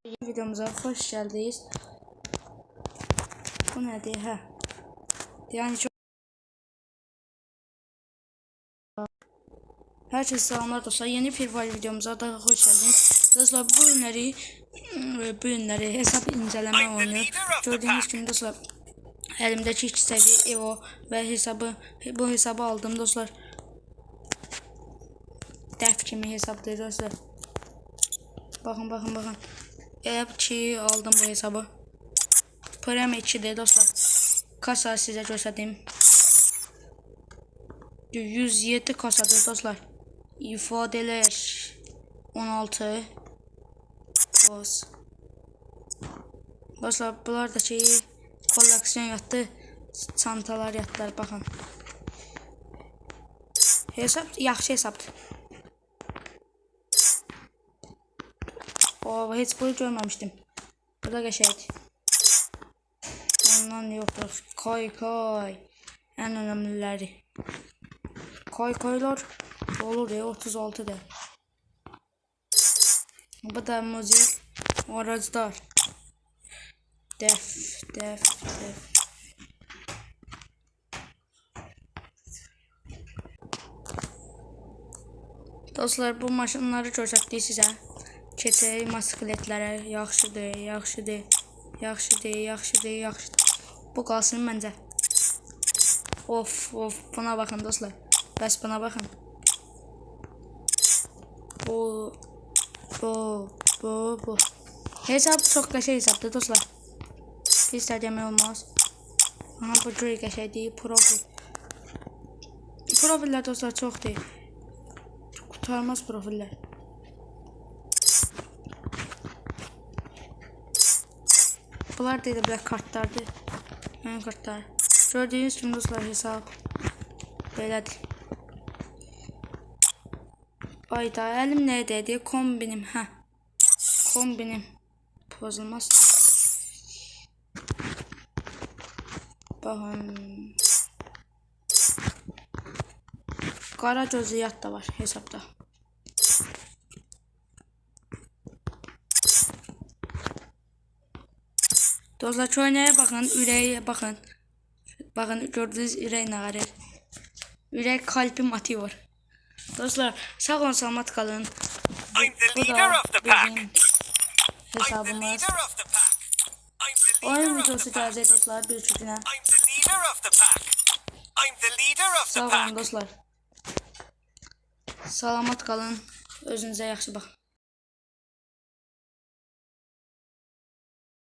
Videomuza hoş geldiniz. Bu nedir? Hə. Yani çok herkese selamlar dostlar. Yeni Free videomuza daha hoş geldiniz. Dostlar bu ürünleri hesap inceleme oyunu. Gördüğünüz gibi dostlar elimdeki 2 seviye Evo ve bu hesabı aldım dostlar. Def kimi hesapdır dostlar. Bakın. Ev ki aldım bu hesabı. Prem 2'dir dostlar. Kasa size göstereyim. 107 kasadır dostlar. İfadeler 16 boz. Dostlar bunlar da koleksiyon yatdı. Çantalar yatdılar bakın. Hesap yaxşı hesapdır. Hiç bunu görmemiştim. Bu da geçeydi. Ondan yoktur. Koy. En önemlileri. Koylar olur ya 36 da. Bu da müzik. Araçlar. Def. Dostlar bu maşınları göstərdik sizə. Keçək motosikletlərə. Yaxşıdır. Bu qalsın məncə. Of buna bakın dostlar. Bəs buna bakın. Bu. Hesap çok qəşəng hesapdır dostlar. Pis də demək olmaz. Aha bu cür qəşəngdir. Profiller dostlar çoxdur. Kurtarmaz profiller. Bunlar da belə kartlardır. Ön kartlar. Gördüğünüz gibi dostlar hesap belədir. Ayda əlim nəydədir? Kombinim. Kombinim pozulmaz. Bakın. Qara gözlüyat da var hesapta. Dostlar köynəyə bakın, ürəyə bakın. Bakın gördüğünüz ürək nə qarır. Ürək kalbim atıyor. Dostlar sağ olun, salamat kalın. Bu da bizim hesabımız. Oyun videosu gelecek dostlar bir günə. Sağ olun dostlar. Salamat kalın. Özünüze yaxşı baxın.